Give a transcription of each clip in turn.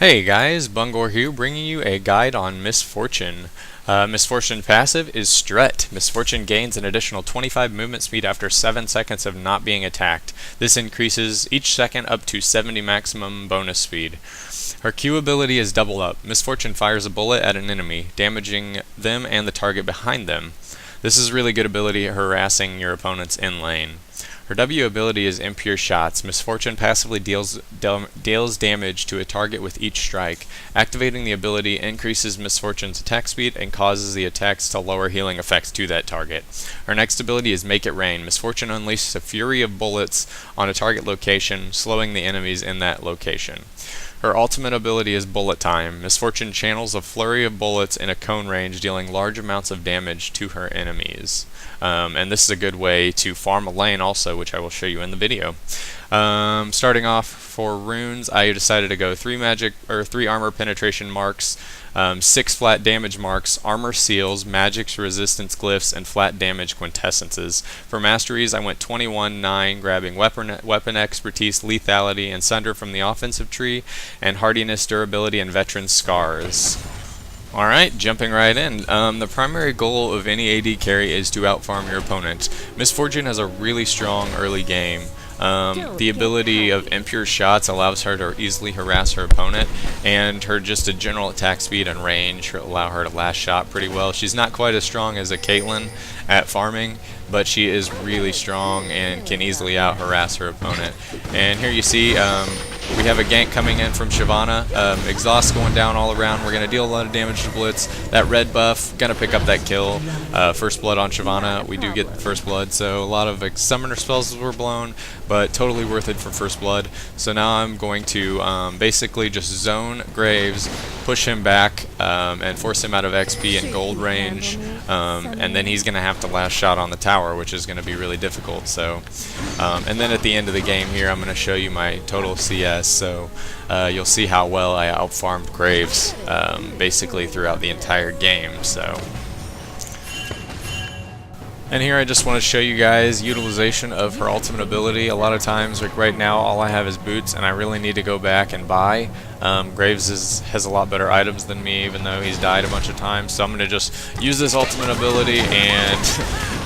Hey guys, Bungor here, bringing you a guide on Misfortune. Misfortune passive is Strut. Misfortune gains an additional 25 movement speed after 7 seconds of not being attacked. This increases each second up to 70 maximum bonus speed. Her Q ability is Double Up. Misfortune fires a bullet at an enemy, damaging them and the target behind them. This is a really good ability at harassing your opponents in lane. Her W ability is Impure Shots. Misfortune passively deals damage to a target with each strike. Activating the ability increases Misfortune's attack speed and causes the attacks to lower healing effects to that target. Her next ability is Make It Rain. Misfortune unleashes a fury of bullets on a target location, slowing the enemies in that location. Her ultimate ability is Bullet Time. Misfortune channels a flurry of bullets in a cone range, dealing large amounts of damage to her enemies. And this is a good way to farm a lane also, which I will show you in the video. Starting off for runes, I decided to go 3 armor penetration marks, 6 flat damage marks, armor seals, magic's resistance glyphs, and flat damage quintessences. For masteries, I went 21-9, grabbing weapon expertise, lethality, and sunder from the offensive tree, and hardiness, durability, and veteran scars. Alright, jumping right in. The primary goal of any AD carry is to outfarm your opponent. Misfortune has a really strong early game. The ability of Impure Shots allows her to easily harass her opponent, and her just a general attack speed and range allow her to last shot pretty well. She's not quite as strong as a Caitlyn at farming, but she is really strong and can easily out harass her opponent. And here you see we have a gank coming in from Shyvana. Exhaust going down all around. We're going to deal a lot of damage to Blitz. That red buff, going to pick up that kill. First blood on Shyvana. We do get the first blood, so a lot of summoner spells were blown, but totally worth it for first blood. So now I'm going to basically just zone Graves, push him back, and force him out of XP and gold range, and then he's going to have to last shot on the tower, which is going to be really difficult. So, and then at the end of the game here, I'm going to show you my total CS, so you'll see how well I outfarmed Graves basically throughout the entire game. So. And here I just want to show you guys utilization of her ultimate ability. A lot of times, like right now, all I have is boots, and I really need to go back and buy. Graves has a lot better items than me, even though he's died a bunch of times. So I'm going to just use this ultimate ability and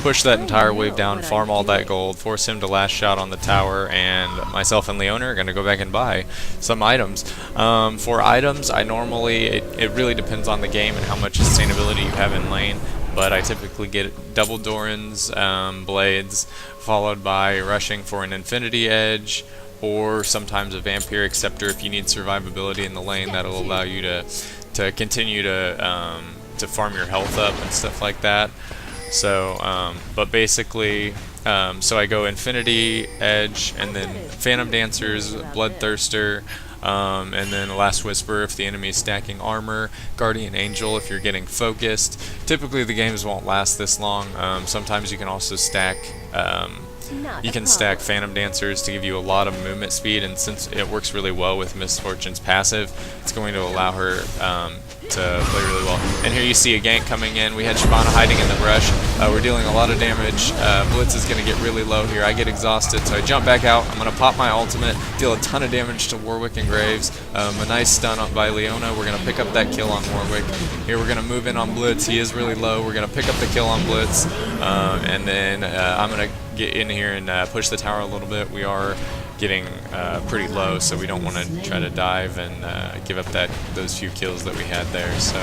push that entire wave down, farm all that gold, force him to last shot on the tower, and myself and Leona are going to go back and buy some items. For items, I normally, it really depends on the game and how much sustainability you have in lane. But I typically get double Doran's blades, followed by rushing for an Infinity Edge, or sometimes a Vampiric Scepter if you need survivability in the lane. That'll allow you to continue to farm your health up and stuff like that. So, but basically, so I go Infinity Edge, and then Phantom Dancers, Bloodthirster, and then Last Whisper if the enemy is stacking armor, Guardian Angel if you're getting focused. Typically the games won't last this long. Sometimes you can also stack Phantom Dancers to give you a lot of movement speed, and since it works really well with Misfortune's passive, it's going to allow her to play really well. And here you see a gank coming in. We had Shyvana hiding in the brush. We're dealing a lot of damage. Blitz is going to get really low here. I get exhausted, so I jump back out. I'm going to pop my ultimate, deal a ton of damage to Warwick and Graves. A nice stun up by Leona. We're going to pick up that kill on Warwick. Here we're going to move in on Blitz. He is really low. We're going to pick up the kill on Blitz, and then I'm going to get in here and push the tower a little bit. We are getting pretty low, so we don't want to try to dive and give up those few kills that we had there. So,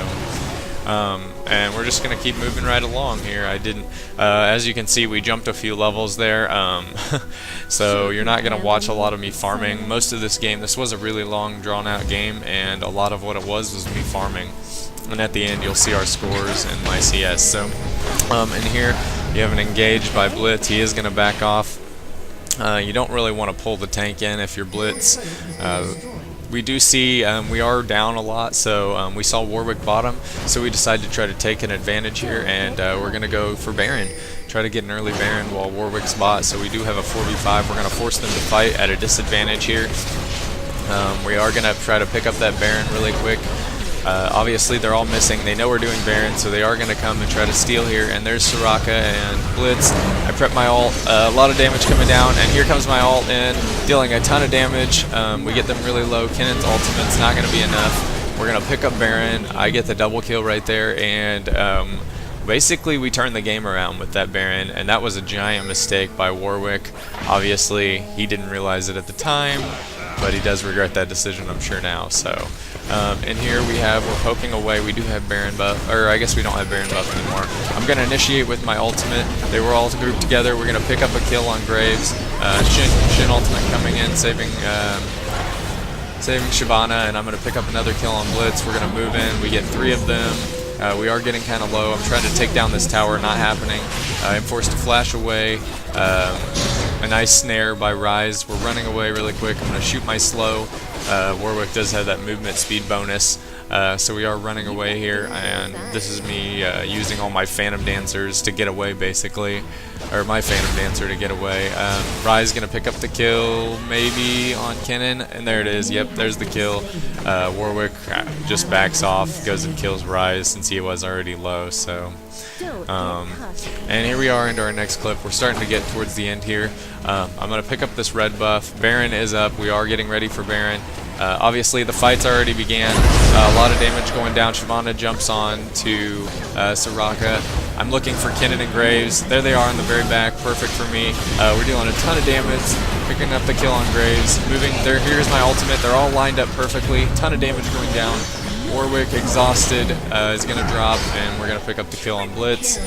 and we're just gonna keep moving right along here. As you can see, we jumped a few levels there. So you're not gonna watch a lot of me farming. Most of this game, this was a really long, drawn-out game, and a lot of what it was me farming. And at the end, you'll see our scores and my CS. So, and here you have an engage by Blitz. He is gonna back off. You don't really want to pull the tank in if you're Blitz. We do see we are down a lot, so we saw Warwick bottom, so we decided to try to take an advantage here, and we're going to go for Baron. Try to get an early Baron while Warwick's bot, so we do have a 4v5. We're going to force them to fight at a disadvantage here. We are going to try to pick up that Baron really quick. Obviously, they're all missing. They know we're doing Baron, so they are going to come and try to steal here. And there's Soraka and Blitz. I prep my ult. A lot of damage coming down, and here comes my ult in, dealing a ton of damage. We get them really low. Kennen's ultimate's not going to be enough. We're going to pick up Baron. I get the double kill right there, and basically we turned the game around with that Baron, and that was a giant mistake by Warwick. Obviously, he didn't realize it at the time, but he does regret that decision, I'm sure, now. So, and here we're poking away. We do have Baron buff, or I guess we don't have Baron buff anymore. I'm going to initiate with my ultimate. They were all grouped together. We're going to pick up a kill on Graves. Shin ultimate coming in, saving Shyvana, and I'm going to pick up another kill on Blitz. We're going to move in. We get 3 of them. We are getting kind of low. I'm trying to take down this tower, not happening. I'm forced to flash away. A nice snare by Rise. We're running away really quick. I'm going to shoot my slow. Warwick does have that movement speed bonus. So we are running away here, and this is me using all my Phantom Dancers to get away, basically. Or my Phantom Dancer to get away. Rise going to pick up the kill, maybe, on Kennen, and there it is. Yep, there's the kill. Warwick just backs off, goes and kills Rise since he was already low, so... and here we are into our next clip. We're starting to get towards the end here. I'm going to pick up this red buff. Baron is up. We are getting ready for Baron. Obviously, the fights already began. A lot of damage going down. Shyvana jumps on to Soraka. I'm looking for Kennen and Graves. There they are in the very back. Perfect for me. We're dealing a ton of damage. Picking up the kill on Graves. Moving there. Here's my ultimate. They're all lined up perfectly. Ton of damage going down. Warwick, exhausted, is going to drop, and we're going to pick up the kill on Blitz.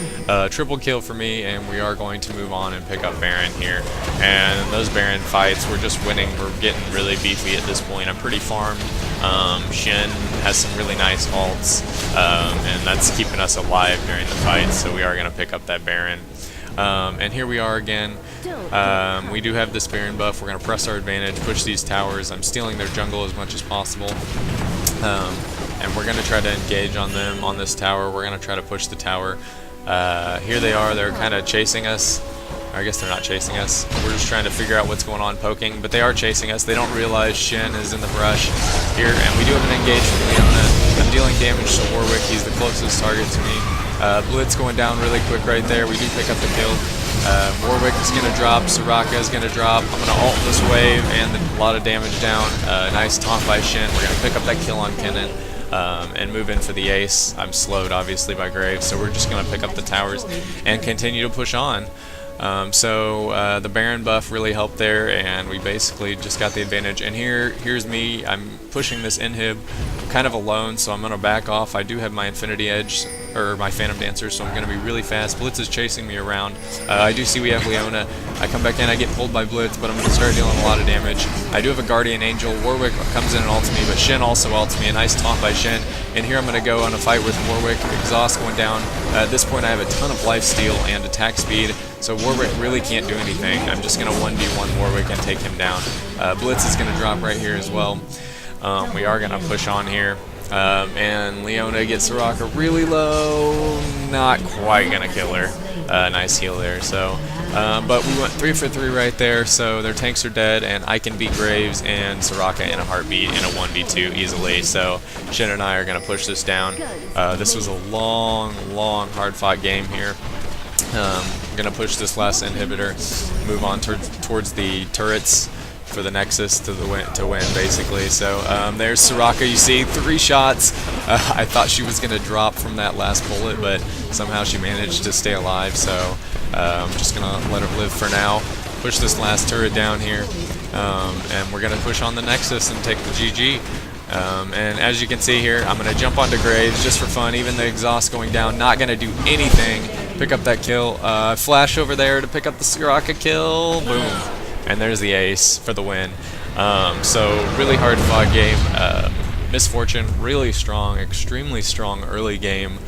Triple kill for me, and we are going to move on and pick up Baron here. And those Baron fights, we're just winning. We're getting really beefy at this point. I'm pretty farmed. Shin has some really nice ults, and that's keeping us alive during the fight, so we are going to pick up that Baron. And here we are again. We do have this Baron buff. We're going to press our advantage, push these towers. I'm stealing their jungle as much as possible. And we're going to try to engage on them on this tower. We're going to try to push the tower. Here they are. They're kind of chasing us. I guess they're not chasing us. We're just trying to figure out what's going on, poking. But they are chasing us. They don't realize Shin is in the brush here. And we do have an engage from Leona. I'm dealing damage to Warwick. He's the closest target to me. Blitz going down really quick right there. We do pick up the kill. Warwick is going to drop. Soraka is going to drop. I'm going to ult this wave and a lot of damage down. Nice taunt by Shin. We're going to pick up that kill on Kennen. And move in for the ace. I'm slowed, obviously, by Graves, so we're just going to pick up the towers and continue to push on. The Baron buff really helped there, and we basically just got the advantage. And here's me. I'm pushing this inhib. I'm kind of alone, so I'm going to back off. I do have my Infinity Edge, or my Phantom Dancer, so I'm going to be really fast. Blitz is chasing me around. I do see we have Leona. I come back in, I get pulled by Blitz, but I'm going to start dealing a lot of damage. I do have a Guardian Angel. Warwick comes in and ults me, but Shin also ults me. A nice taunt by Shin. And here I'm going to go on a fight with Warwick. Exhaust going down. At this point, I have a ton of lifesteal and attack speed, so Warwick really can't do anything. I'm just going to 1v1 Warwick and take him down. Blitz is going to drop right here as well. We are going to push on here. And Leona gets Soraka really low. Not quite going to kill her. Nice heal there. So, but we went 3 for 3 right there, so their tanks are dead, and I can beat Graves and Soraka in a heartbeat in a 1v2 easily. So Shin and I are going to push this down. This was a long, hard-fought game here. I'm going to push this last inhibitor, move on towards the turrets for the Nexus to win, basically. So there's Soraka. You see 3 shots. I thought she was going to drop from that last bullet, but somehow she managed to stay alive. So I'm just going to let her live for now. Push this last turret down here, and we're going to push on the Nexus and take the GG. And as you can see here, I'm going to jump onto Graves just for fun. Even the exhaust going down, not going to do anything. Pick up that kill. Flash over there to pick up the Soraka kill. Boom. And there's the ace for the win. So really hard fought game. Misfortune, really strong, extremely strong early game.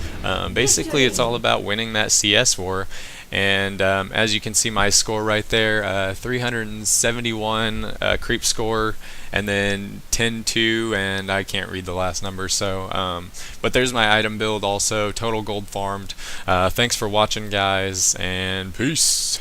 Basically, it's all about winning that CS war. And as you can see my score right there, 371 creep score, and then 10-2, and I can't read the last number. So, but there's my item build also, total gold farmed. Thanks for watching, guys, and peace.